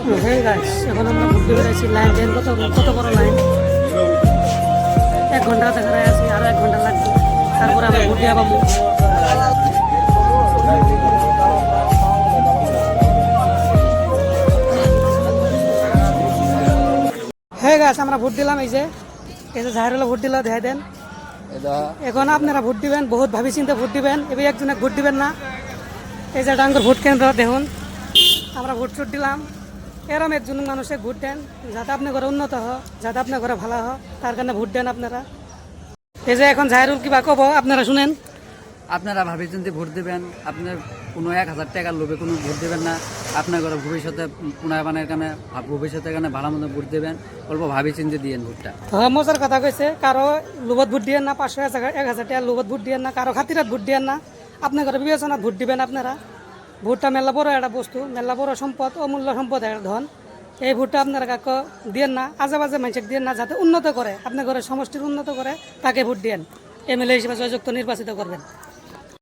হ্যাঁ গাইস, এখন আমরা ভোট দিতে যাচ্ছি। লাইন দেন কত কত বড় লাইন, 1 ঘন্টা দেখায় আছি, আরো 1 ঘন্টা লাগবে, তারপরে আমরা ভোট দিয়ে পাবো। হ্যাঁ গাইস, আমরা ভোট দিলাম। এই যে জাহিরুল্লাহ ভোট দিল, দেখাই দেন। এখন আপনারা ভোট দিবেন, বহুত ভাবি চিন্তা ভোট দিবেন, এবার একজনে ভোট দিবেন না। এই যে ডাঙ্গর ভোট কেন্দ্র দেখুন, আমরা ভোট চোট দিলাম। এরম একজন মানুষে ভোট দেন, যাতে আপনার ঘরে উন্নত হয়, যাতে আপনার ঘরে ভালো হয়, তার কারণে ভোট দেন আপনারা। এই যে এখন জাহিরুল কিবা কব, আপনারা শুনেন। আপনারা ভাবি চিন্তে ভোট দেবেন। আপনার কোনো 1000 টাকার লোভে কোনো ভোট দেবেন না। আপনার ঘরে ভবিষ্যতে পুনর্বানের কারণে ভবিষ্যতের কারণে ভালো মতো ভোট দেবেন। অল্প ভাবি চিন্তে দিয়েন ভোটটা। হ্যাঁ, মজার কথা কইছে, কারো লোভত ভোট দিয়েন না, 500 1000 টাকা লোভত ভোট দিয়েন না, কারো খাতিরাত ভোট দিয়েন না, আপনার ঘরে বিবেচনাত ভোট দিবেন আপনারা। ভোটটা মেলা বড় একটা বস্তু, মেলা বড় সম্পদ, অমূল্য সম্পদ একটা ধন। এই ভোটটা আপনারা কাকে দিয়েন না, আজে বাজে মানুষকে দিয়েন না, যাতে উন্নত করে, আপনার ঘরের সমষ্টির উন্নত করে, তাকে ভোট দিয়েন। এমএলএ হিসেবে জয়যুক্ত নির্বাচিত করবেন।